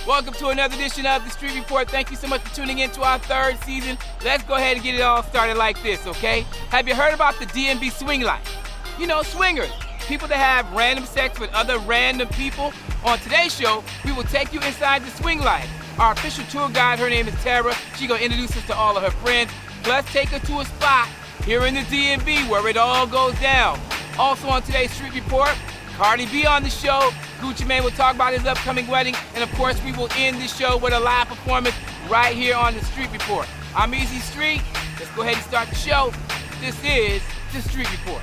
Welcome to another edition of The Street Report. Thank you so much for tuning in to our third season. Let's go ahead and get it all started like this, okay? Have you heard about the DMV swing life? You know, swingers, people that have random sex with other random people. On today's show, we will take you inside the swing life. Our official tour guide, her name is Tara. She's gonna introduce us to all of her friends, plus take her to a spot here in the DMV where it all goes down. Also on today's Street Report, Cardi B on the show. Gucci Mane will talk about his upcoming wedding. And of course, we will end the show with a live performance right here on the Street Report. I'm Easy Street. Let's go ahead and start the show. This is the Street Report.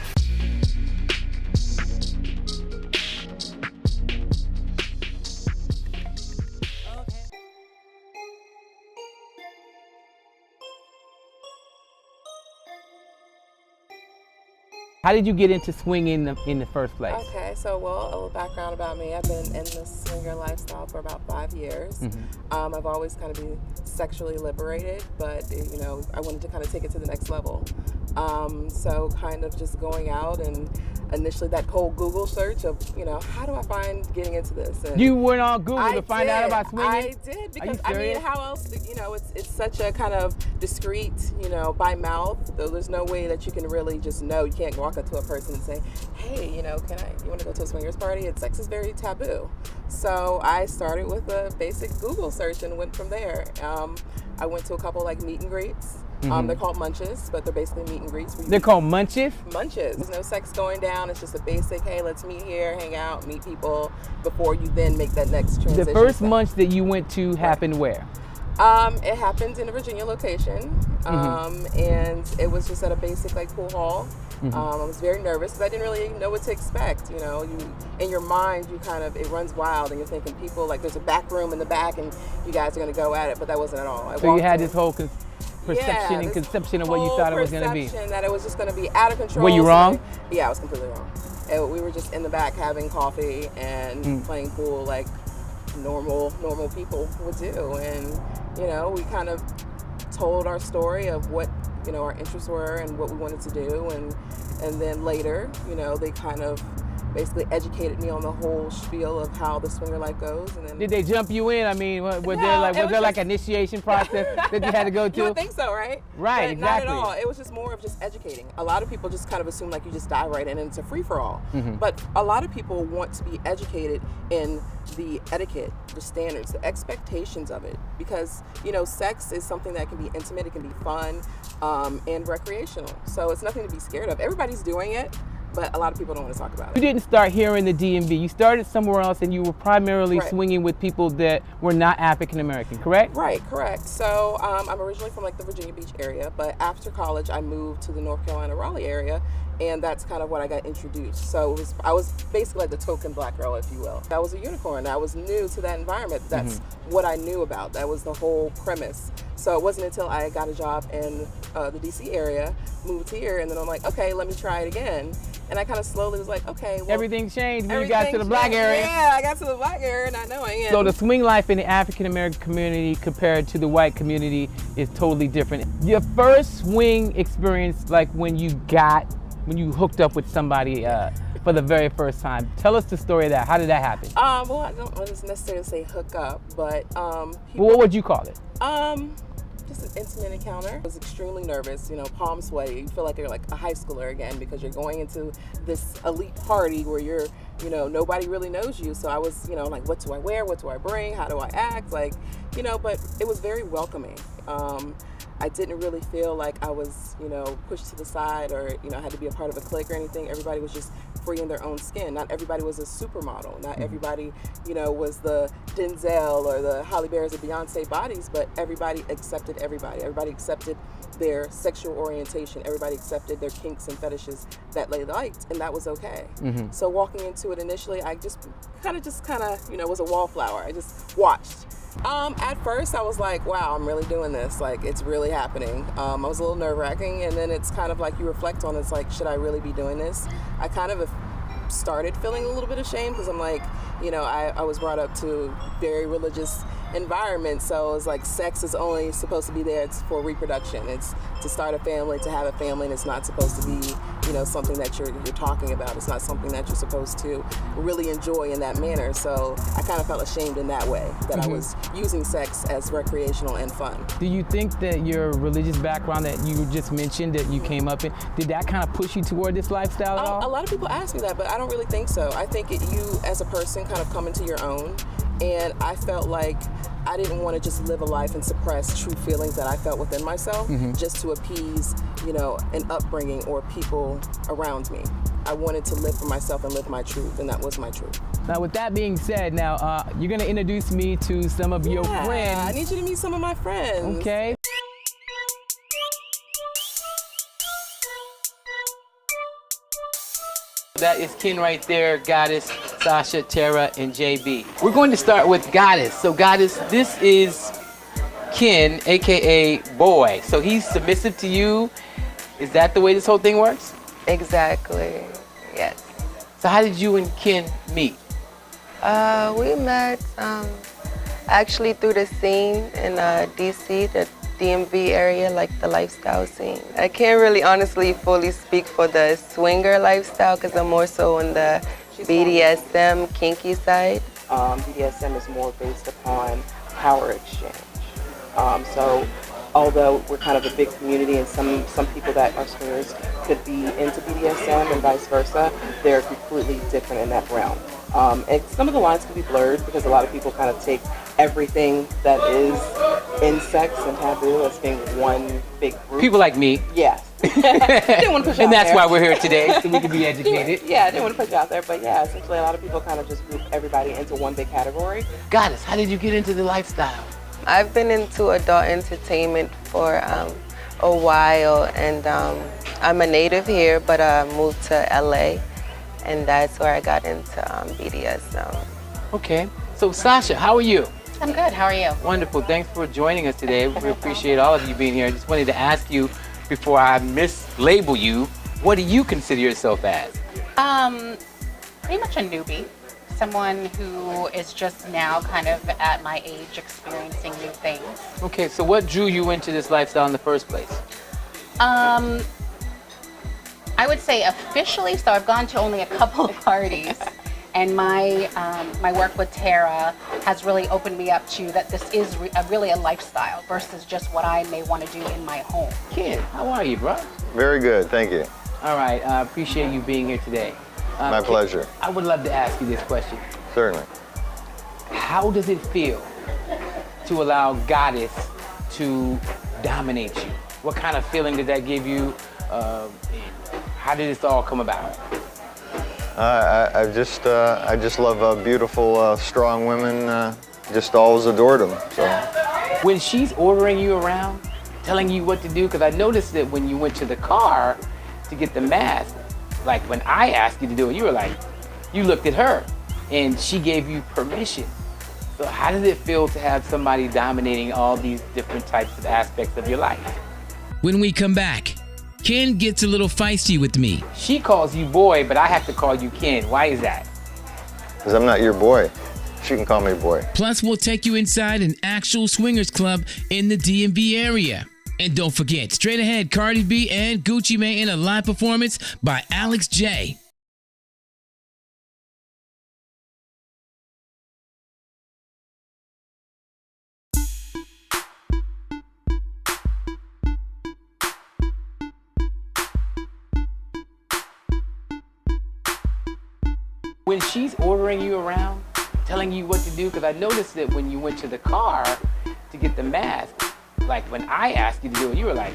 How did you get into swinging in the first place? Okay, so a little background about me. I've been in the swinger lifestyle for about 5 years. I've always kind of been sexually liberated, but I wanted to kind of take it to the next level. So kind of just going out and initially that whole Google search of, how do I find getting into this? And you went on Google to find out about swinging? I did, because how else, it's such a kind of discreet, by mouth. There's no way that you can really just know. You can't walk up to a person and say, hey, you want to go to a swingers party? Sex is very taboo. So I started with a basic Google search and went from there. I went to a couple meet and greets. They're called munches, but they're basically meet and greets. They're called munches? Munches. There's no sex going down. It's just a basic, hey, let's meet here, hang out, meet people, before you then make that next transition. The first munch that you went to happened where? It happened in a Virginia location, and it was just at a basic pool hall. I was very nervous because I didn't really know what to expect. You in your mind, it runs wild, and you're thinking people there's a back room in the back, and you guys are going to go at it, but that wasn't at all. So you had this whole perception and conception of what you thought it was going to be. That it was just going to be out of control. Were you wrong? Yeah, I was completely wrong. And we were just in the back having coffee and playing pool like normal people would do, and we kind of told our story of what our interests were and what we wanted to do, and then later they kind of basically educated me on the whole spiel of how the swinger life goes. And then, did they jump you in? I mean, was there an initiation process that you had to go to? You would think so, right? Right, but exactly. Not at all. It was just more of just educating. A lot of people just kind of assume you just dive right in and it's a free-for-all. But a lot of people want to be educated in the etiquette, the standards, the expectations of it. Because, sex is something that can be intimate, it can be fun, and recreational. So it's nothing to be scared of. Everybody's doing it, but a lot of people don't want to talk about it. You didn't start here in the DMV. You started somewhere else, and you were primarily swinging with people that were not African American, correct? Right, correct. So I'm originally from the Virginia Beach area, but after college I moved to the North Carolina Raleigh area, and that's kind of what I got introduced. So I was basically the token black girl, if you will. I was a unicorn. I was new to that environment. That's what I knew about. That was the whole premise. So it wasn't until I got a job in the DC area, moved here, and then I'm like, okay, let me try it again. And I kind of slowly was like, okay, well, everything changed when you got to the black area. Yeah, I got to the black area, not knowing it. So the swing life in the African American community compared to the white community is totally different. Your first swing experience, when you hooked up with somebody for the very first time. Tell us the story of that. How did that happen? Well, I don't want to necessarily say hook up, but what would you call it? Just an intimate encounter. I was extremely nervous, palm sweaty. You feel like you're like a high schooler again because you're going into this elite party where you're, nobody really knows you. So I was, what do I wear? What do I bring? How do I act? But it was very welcoming. I didn't really feel like I was, pushed to the side or, had to be a part of a clique or anything. Everybody was just free in their own skin. Not everybody was a supermodel. Not everybody, was the Denzel or the Halle Berry's or Beyonce bodies, but everybody accepted everybody. Everybody accepted their sexual orientation. Everybody accepted their kinks and fetishes that they liked, and that was okay. So walking into it initially, I just kind of, was a wallflower. I just watched. At first I was like, wow, I'm really doing this. It's really happening. I was a little nerve-wracking, and then it's kind of you reflect on it, it's should I really be doing this? I kind of started feeling a little bit ashamed because I'm I was brought up to very religious environment, so it's sex is only supposed to be there for reproduction. It's to start a family, to have a family, and it's not supposed to be, something that you're talking about. It's not something that you're supposed to really enjoy in that manner. So I kind of felt ashamed in that way, that I was using sex as recreational and fun. Do you think that your religious background that you just mentioned that you came up in, did that kind of push you toward this lifestyle at all? A lot of people ask me that, but I don't really think so. I think you as a person kind of come into your own, and I felt like I didn't want to just live a life and suppress true feelings that I felt within myself just to appease, an upbringing or people around me. I wanted to live for myself and live my truth, and that was my truth. Now, with that being said, now you're going to introduce me to some of your friends. I need you to meet some of my friends. Okay. That is Ken right there, Goddess, Sasha, Tara, and JB. We're going to start with Goddess. So Goddess, this is Ken, AKA Boy. So he's submissive to you. Is that the way this whole thing works? Exactly, yes. So how did you and Ken meet? We met actually through the scene in DC, the DMV area, like the lifestyle scene. I can't really honestly fully speak for the swinger lifestyle because I'm more so on the BDSM, kinky side. BDSM is more based upon power exchange. So although we're kind of a big community and some people that are swingers could be into BDSM and vice versa, they're completely different in that realm. And some of the lines can be blurred because a lot of people kind of take everything that is in sex and taboo as being one big group. People like me. Yes. Didn't want to push you And out that's there. why we're here today, so we can be educated. Yeah, I didn't want to put you out there, but yeah, essentially a lot of people kind of just group everybody into one big category. Goddess, how did you get into the lifestyle? I've been into adult entertainment for a while, and I'm a native here, but I moved to LA, and that's where I got into BDSM. Okay. So Sasha, how are you? I'm good. How are you? Wonderful. Thanks for joining us today. We appreciate all of you being here. I just wanted to ask you, before I mislabel you, what do you consider yourself as? Pretty much a newbie. Someone who is just now kind of at my age experiencing new things. Okay, so what drew you into this lifestyle in the first place? I would say officially, so I've gone to only a couple of parties. And my work with Tara has really opened me up to that this is really a lifestyle versus just what I may want to do in my home. Ken, how are you, bro? Very good, thank you. All right, I appreciate you being here today. My Ken, pleasure. I would love to ask you this question. Certainly. How does it feel to allow Goddess to dominate you? What kind of feeling did that give you? How did this all come about? I just love beautiful, strong women. Just always adored them. So. When she's ordering you around, telling you what to do, because I noticed that when you went to the car to get the mask, like when I asked you to do it, you were like, you looked at her and she gave you permission. So how does it feel to have somebody dominating all these different types of aspects of your life? When we come back, Ken gets a little feisty with me. She calls you boy, but I have to call you Ken. Why is that? Because I'm not your boy. She can call me boy. Plus, we'll take you inside an actual swingers club in the DMV area. And don't forget, straight ahead, Cardi B and Gucci Mane in a live performance by Alex J. When she's ordering you around, telling you what to do, because I noticed that when you went to the car to get the mask, like when I asked you to do it, you were like,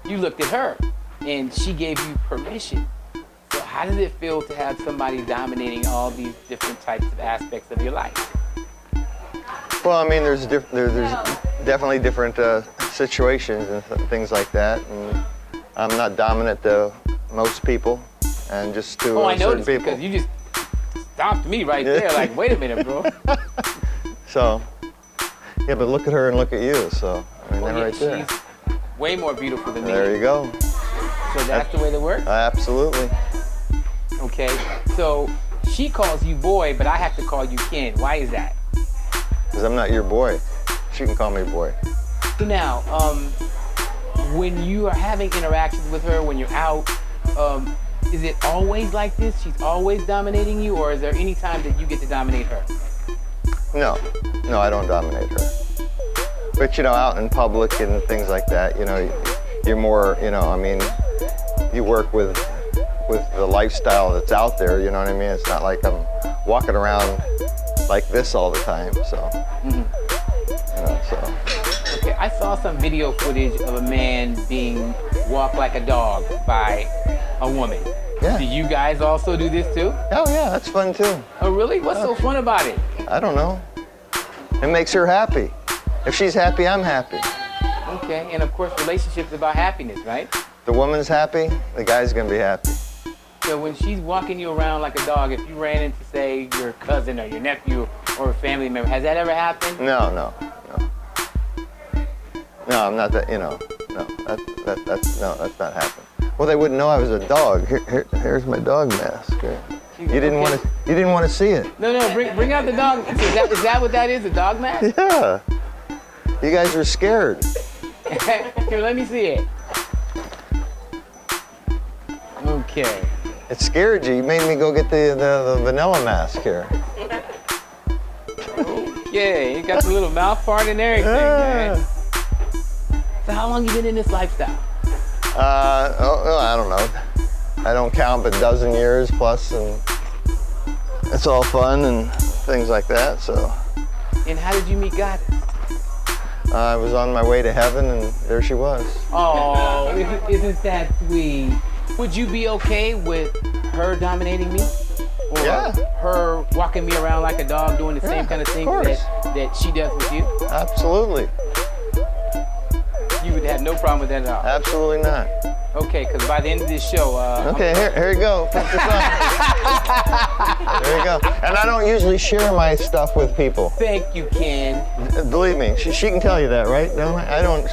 you looked at her and she gave you permission. So how does it feel to have somebody dominating all these different types of aspects of your life? Well, I mean, there's definitely different situations and things like that. And I'm not dominant to most people, and just to I certain noticed people. because you just stopped me right there, like, wait a minute, bro. So, yeah, but look at her and look at you. So, I mean, Well, they're yeah, right there. she's way more beautiful than me. There you go. So that's the way that works? Absolutely. Okay, so she calls you boy, but I have to call you Ken. Why is that? Because I'm not your boy. She can call me boy. So now, when you are having interactions with her, when you're out, is it always like this? She's always dominating you, or is there any time that you get to dominate her? No, I don't dominate her. But out in public and things like that, you're more, I mean, you work with the lifestyle that's out there, you know what I mean? It's not like I'm walking around like this all the time, so. Okay, I saw some video footage of a man being walked like a dog by a woman. Yeah. Do you guys also do this too? Oh yeah, that's fun too. Oh really? What's so fun about it? I don't know. It makes her happy. If she's happy, I'm happy. Okay, and of course relationships are about happiness, right? The woman's happy, the guy's gonna be happy. So when she's walking you around like a dog, if you ran into, say, your cousin or your nephew or a family member, has that ever happened? No, I'm not that, that's not happening. Well, they wouldn't know I was a dog. Here's my dog mask. You didn't want to see it. No, bring out the dog. Is that what that is, a dog mask? Yeah. You guys were scared. Here, let me see it. Okay. It scared you. You made me go get the vanilla mask here. Okay, you got the little mouth part and everything, man. So how long you been in this lifestyle? I don't know. I don't count, but a dozen years plus, and it's all fun and things like that, so. And how did you meet Goddess? I was on my way to heaven, and there she was. Oh, isn't that sweet? Would you be okay with her dominating me? Or her walking me around like a dog, doing the same kind of things that she does with you? Absolutely. You would have no problem with that at all? Absolutely not. Okay, because by the end of this show... okay, here you go. Put this on. There you go. And I don't usually share my stuff with people. Thank you, Ken. Believe me, she can tell you that, right? I don't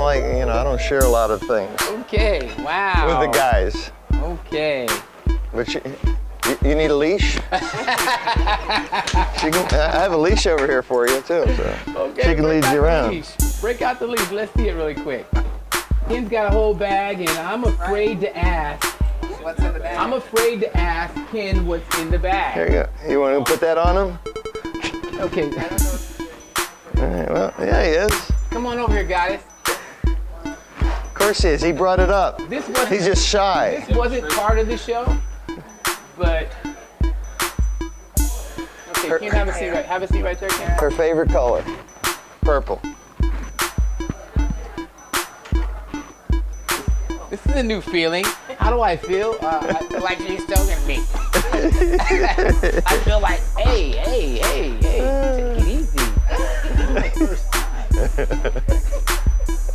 like, I don't share a lot of things. Okay, wow. With the guys. Okay. But you need a leash? I have a leash over here for you, too. So okay, she can lead you around. Leash. Break out the leash. Let's see it really quick. Ken's got a whole bag, and I'm afraid to ask. What's in the bag? I'm afraid to ask Ken what's in the bag. Here you go. You want to put that on him? Okay. All right, well, yeah, he is. Come on over here, Goddess. Of course he is. He brought it up. He's just shy. This wasn't part of the show, but... Okay, Ken, have a seat right there, Ken. Her favorite color, purple. This is a new feeling. How do I feel? I feel like she's stoking me. I feel like, hey, take it easy. This is my first time.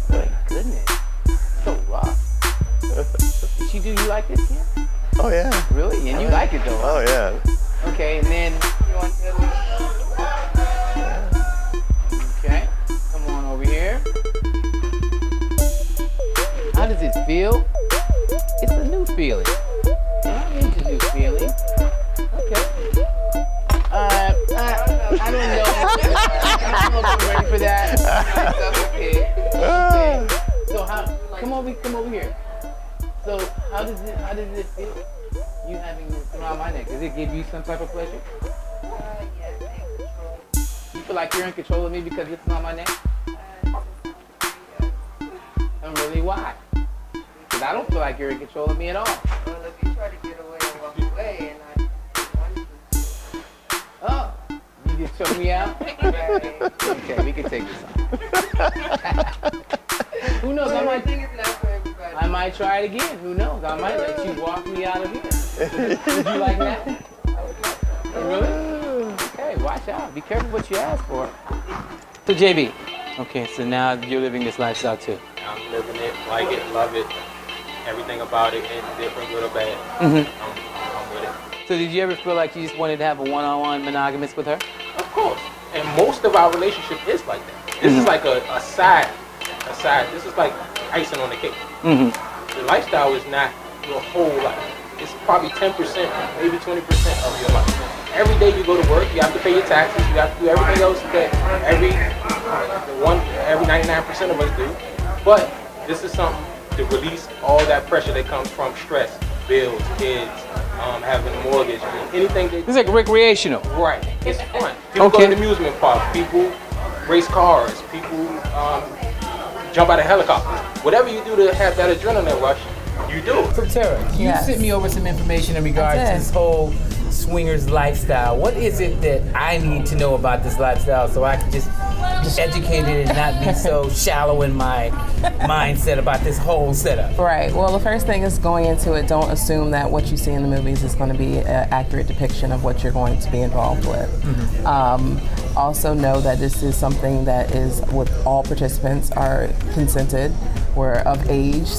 My goodness, so rough. Did she do you like this, Ken? Oh yeah. Really? And you like it though? Oh yeah. Okay, and then you want to... Okay, come on over here. How does it feel? It's a new feeling. Yeah, I'm into new feelings. Okay. I don't know. I don't know if I'm ready for that. Okay. So come over here. So how does it feel? You having this around my neck? Does it give you some type of pleasure? You feel like you're in control of me because it's on my neck? And really, why? Because I don't feel like you're in control of me at all. Well, if you try to get away and walk away, and I want you. Oh, you just choke me out? Okay, we can take this on. Who knows? I might try it again. Who knows? I might let you walk me out of here. Would you like that? Oh, really? Okay, watch out. Be careful what you ask for. So JB, okay, so now you're living this lifestyle too. I'm living it, like it, love it, everything about it, and different, good or bad. I'm with it. So did you ever feel like you just wanted to have a one-on-one monogamous with her? Of course. And most of our relationship is like that. This is like a side. This is like icing on the cake. The lifestyle is not your whole life. It's probably 10%, maybe 20% of your life. Every day you go to work, you have to pay your taxes, you have to do everything else that every 99% of us do. But this is something to release all that pressure that comes from stress bills, kids, having a mortgage, anything that. It's like recreational. Right. It's fun. People go to the amusement park. People race cars. People jump out of helicopters. Whatever you do to have that adrenaline rush, you do. So Tara, you sent me over some information in regards to this whole swingers lifestyle. What is it that I need to know about this lifestyle so I can just educate it and not be so shallow in my mindset about this whole setup? Right. Well, the first thing is going into it, don't assume that what you see in the movies is going to be an accurate depiction of what you're going to be involved with. Also know that this is something that is, with all participants are consented, we're of age,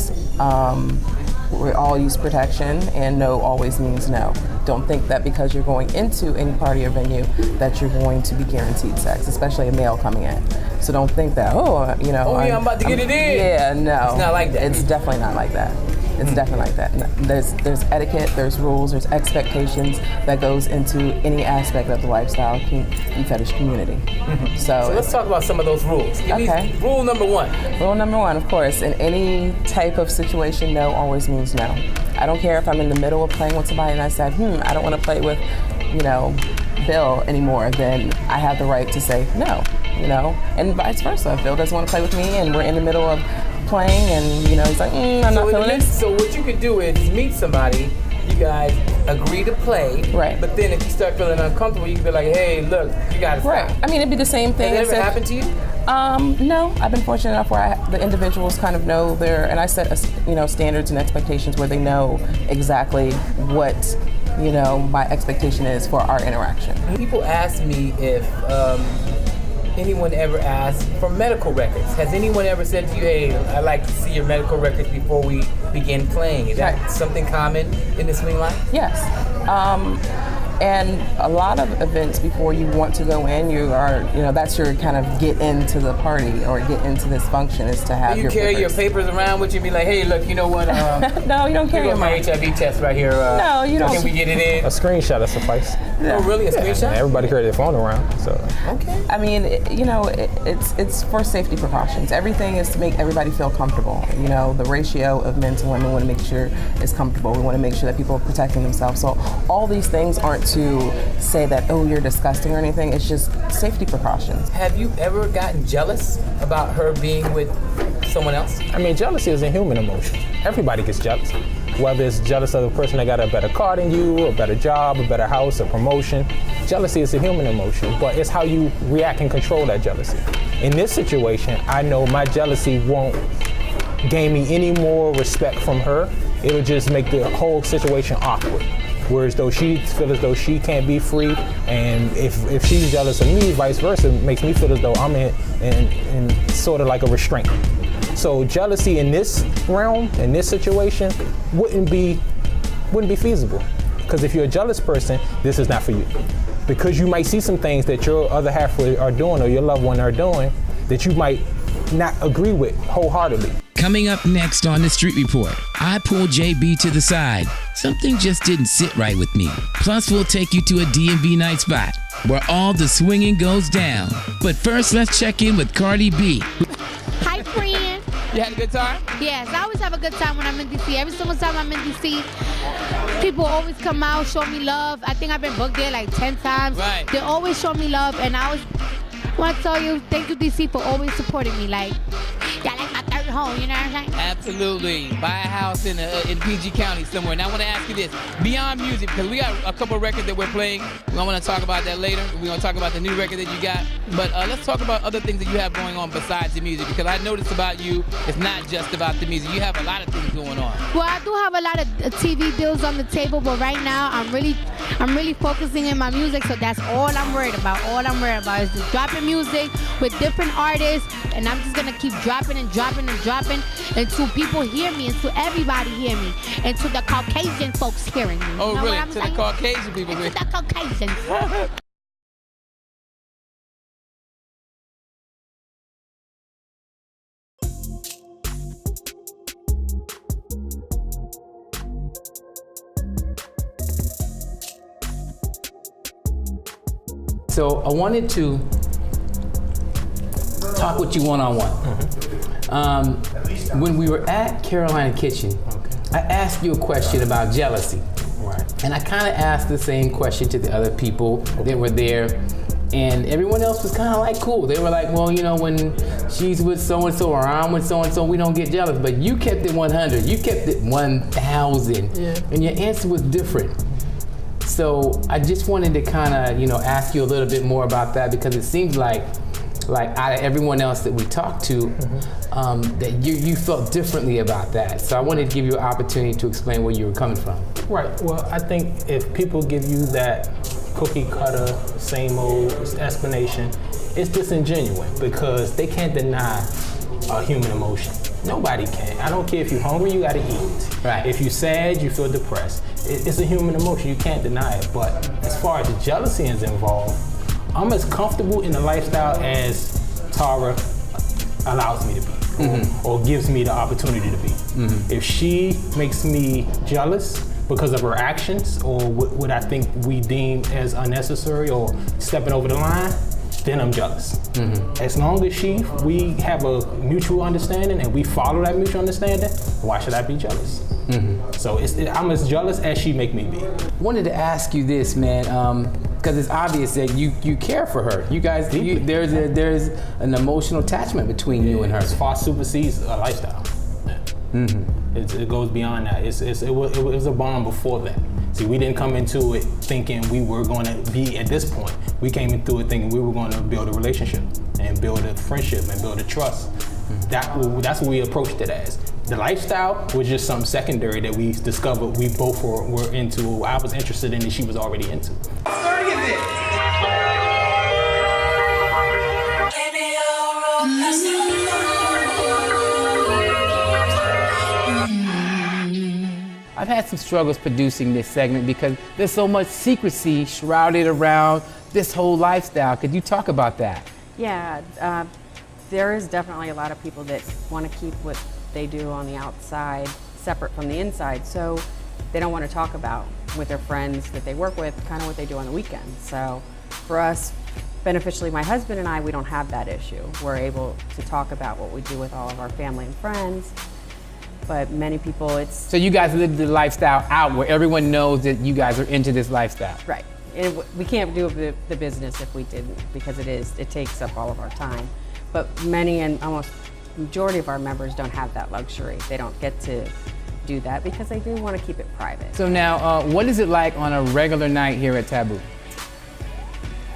we all use protection, and no always means no. Don't think that because you're going into any party or venue that you're going to be guaranteed sex, especially a male coming in. So don't think that, I'm about to get it in. Yeah, no. It's not like that. It's definitely not like that. It's definitely like that. There's etiquette, there's rules, there's expectations that goes into any aspect of the lifestyle and fetish community. So let's talk about some of those rules. Give me rule number one. Rule number one, of course, in any type of situation, no always means no. I don't care if I'm in the middle of playing with somebody and I said, I don't want to play with, Bill anymore, then I have the right to say no, and vice versa. If Bill doesn't want to play with me and we're in the middle of playing and he's like, I'm not feeling it. So what you could do is meet somebody, you guys agree to play, right? But then if you start feeling uncomfortable, you can be like, hey, look, you gotta stop. Right. I mean, it'd be the same thing. Has that ever happened to you? No, I've been fortunate enough where the individuals kind of know and I set standards and expectations where they know exactly what my expectation is for our interaction. People ask me if anyone ever asked for medical records. Has anyone ever said to you, hey, I'd like to see your medical records before we begin playing? Is that something common in the swing life? Yes. And a lot of events, before you want to go in, you are, that's your kind of get into the party or get into this function is to have your papers. You carry your papers around with you and be like, hey, look, you know what? No, you don't carry my HIV test right here. No, you don't. Can we get it in? A screenshot will suffice. Oh, really? A screenshot? Everybody carry their phone around, so. Okay. I mean, it's for safety precautions. Everything is to make everybody feel comfortable. The ratio of men to women, we want to make sure is comfortable. We want to make sure that people are protecting themselves. So all these things aren't to say that, oh, you're disgusting or anything. It's just safety precautions. Have you ever gotten jealous about her being with someone else? I mean, jealousy is a human emotion. Everybody gets jealous. Whether it's jealous of the person that got a better car than you, a better job, a better house, a promotion. Jealousy is a human emotion, but it's how you react and control that jealousy. In this situation, I know my jealousy won't gain me any more respect from her. It'll just make the whole situation awkward. Whereas though she feels as though she can't be free, and if she's jealous of me, vice versa, it makes me feel as though I'm in sort of like a restraint. So jealousy in this realm, in this situation, wouldn't be feasible. Because if you're a jealous person, this is not for you. Because you might see some things that your other half are doing or your loved one are doing that you might not agree with wholeheartedly. Coming up next on The Street Report, I pulled JB to the side. Something just didn't sit right with me. Plus, we'll take you to a DMV night spot where all the swinging goes down. But first, let's check in with Cardi B. Hi, friend. You had a good time? Yes, I always have a good time when I'm in D.C. Every single time I'm in D.C., people always come out, show me love. I think I've been booked there like 10 times. Right. They always show me love, and I always want to tell you, thank you, D.C., for always supporting me. Like, y'all like my third home, you know what I'm saying? Absolutely. Buy a house in PG County somewhere. Now I want to ask you this. Beyond music, because we got a couple of records that we're playing. I want to talk about that later. We're going to talk about the new record that you got. But let's talk about other things that you have going on besides the music, because I noticed about you, it's not just about the music. You have a lot of things going on. Well, I do have a lot of TV deals on the table, but right now I'm really focusing in my music, so that's all I'm worried about. All I'm worried about is just dropping music with different artists, and I'm just going to keep dropping and dropping and dropping until people hear me, until everybody hear me, until the Caucasian folks hearing me. Oh, you know really? what I'm To saying? the Caucasian people. To the Caucasians. So I wanted to talk with you one-on-one. When we were at Carolina Kitchen, I asked you a question about jealousy. Right. And I kind of asked the same question to the other people that were there. And everyone else was kind of like cool. They were like, well, you know, when she's with so-and-so or I'm with so-and-so, we don't get jealous. But you kept it 100. You kept it 1,000. Yeah. And your answer was different. So I just wanted to kind of, you know, ask you a little bit more about that, because it seems like out of everyone else that we talked to, that you felt differently about that. So I wanted to give you an opportunity to explain where you were coming from. Right. Well, I think if people give you that cookie cutter, same old explanation, it's disingenuous, because they can't deny a human emotion. Nobody can. I don't care if you're hungry, you gotta eat. Right. If you're sad, you feel depressed. It's a human emotion, you can't deny it. But as far as the jealousy is involved, I'm as comfortable in the lifestyle as Tara allows me to be, or gives me the opportunity to be. If she makes me jealous because of her actions, or what I think we deem as unnecessary or stepping over the line, then I'm jealous. As long as we have a mutual understanding and we follow that mutual understanding, why should I be jealous? So I'm as jealous as she make me be. Wanted to ask you this, man, because it's obvious that you care for her. You guys, there's an emotional attachment between you and her. It's far supersedes a lifestyle. It goes beyond that. It was a bond before that. See, we didn't come into it thinking we were going to be at this point. We came into it thinking we were going to build a relationship and build a friendship and build a trust. That's what we approached it as. The lifestyle was just something secondary that we discovered we both were into. I was interested in, and she was already into. I've had some struggles producing this segment because there's so much secrecy shrouded around this whole lifestyle. Could you talk about that? Yeah, there is definitely a lot of people that want to keep what they do on the outside separate from the inside. So they don't want to talk about with their friends that they work with kind of what they do on the weekends. So for us, beneficially, my husband and I, we don't have that issue. We're able to talk about what we do with all of our family and friends. But many people, it's... So you guys live the lifestyle out where everyone knows that you guys are into this lifestyle. Right. And we can't do the business if we didn't, because it takes up all of our time. But many and almost majority of our members don't have that luxury. They don't get to do that because they do want to keep it private. So now, what is it like on a regular night here at Taboo?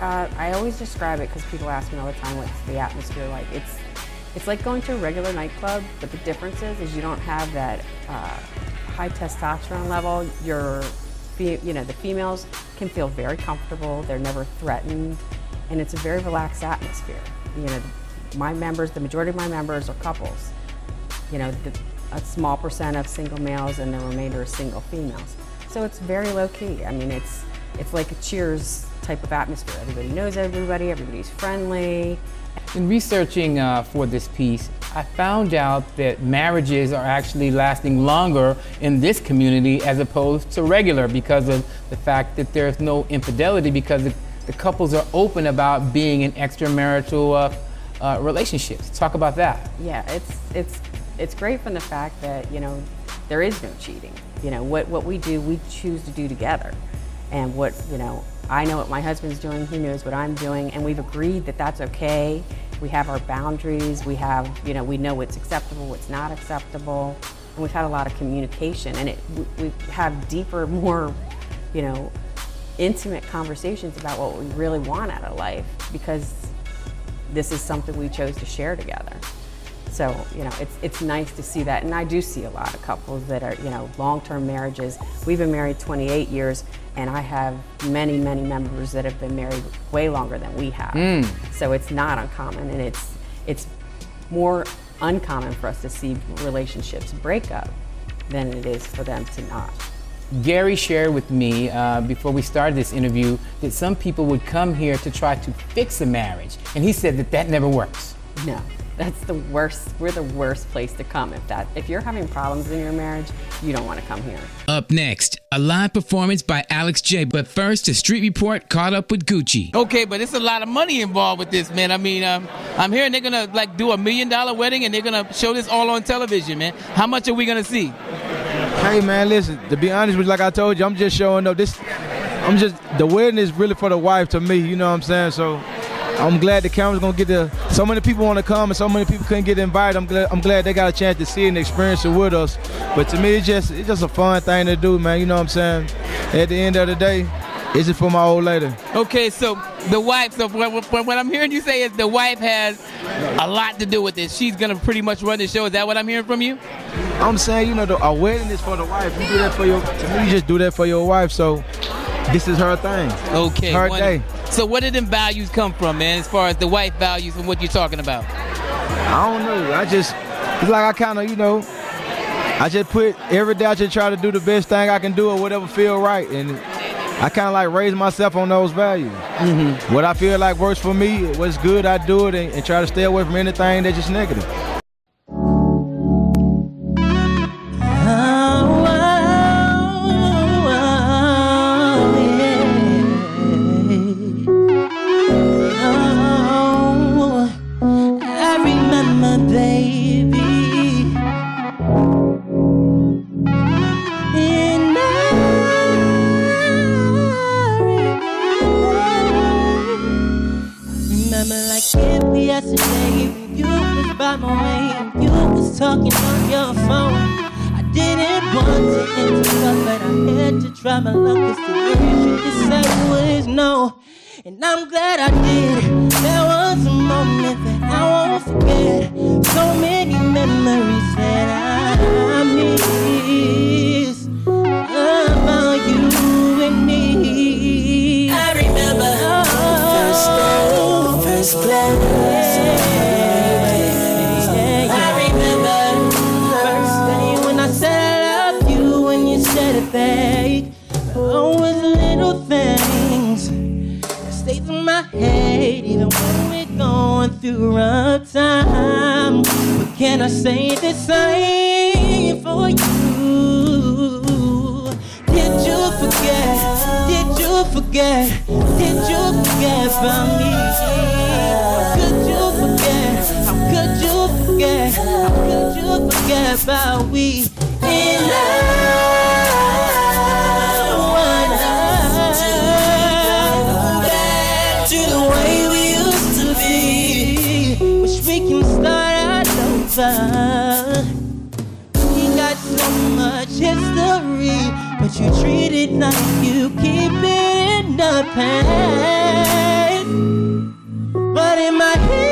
I always describe it because people ask me all the time, what's the atmosphere like? It's like going to a regular nightclub, but the difference is you don't have that high testosterone level. The females can feel very comfortable. They're never threatened, and it's a very relaxed atmosphere. My members, the majority of my members are couples. A small percent of single males and the remainder are single females. So it's very low key. I mean, it's like a Cheers type of atmosphere. Everybody knows everybody, everybody's friendly. In researching for this piece, I found out that marriages are actually lasting longer in this community as opposed to regular, because of the fact that there's no infidelity, because the couples are open about being in extramarital relationships. Talk about that. Yeah, it's great from the fact that there is no cheating. What we do, we choose to do together, and I know what my husband's doing, he knows what I'm doing, and we've agreed that that's okay. We have our boundaries, we know what's acceptable, what's not acceptable, and we've had a lot of communication, and we have deeper, more, intimate conversations about what we really want out of life, because this is something we chose to share together. So, it's nice to see that, and I do see a lot of couples that are, long-term marriages. We've been married 28 years, and I have many, many members that have been married way longer than we have. So it's not uncommon, and it's more uncommon for us to see relationships break up than it is for them to not. Gary shared with me before we started this interview that some people would come here to try to fix a marriage, and he said that never works. No. That's the worst. We're the worst place to come. If you're having problems in your marriage, you don't want to come here. Up next, a live performance by Alex J. But first, a street report caught up with Gucci. Okay, but it's a lot of money involved with this, man. I mean, I'm hearing they're gonna do $1 million wedding, and they're gonna show this all on television, man. How much are we gonna see? Hey man, listen, to be honest with you, like I told you, I'm just showing up. The wedding is really for the wife to me, you know what I'm saying? So I'm glad the camera's gonna so many people want to come and so many people couldn't get invited. I'm glad they got a chance to see it and experience it with us. But to me, it's just a fun thing to do, man, you know what I'm saying? At the end of the day, it's just for my old lady. Okay, so the wife, so what I'm hearing you say is the wife has a lot to do with this. She's gonna pretty much run the show. Is that what I'm hearing from you? I'm saying, you know, a wedding is for the wife. You do that for you just do that for your wife. So this is her thing. Okay. Her day. So where did them values come from, man, as far as the wife values and what you're talking about? I don't know. It's like I kind of, you know, I just put every day I just try to do the best thing I can do or whatever feel right. And I kind of like raise myself on those values. Mm-hmm. What I feel like works for me, what's good, I do it and try to stay away from anything that's just negative. Talking on your phone. I didn't want to interrupt, but I had to try my luck. Cause the words you could say was no. And I'm glad I did. There was a moment that I won't forget. So many memories that I miss about you and me. I remember first day, first glance. Always little things that stays in my head, even when we're going through rough times. But can I say the same for you? Did you forget? Did you forget? Did you forget about me? How could you forget? How could you forget? How could you forget about we in love? To the way we used to be. Wish we can start all over. We got so much history, but you treat it like you keep it in the past. But in my head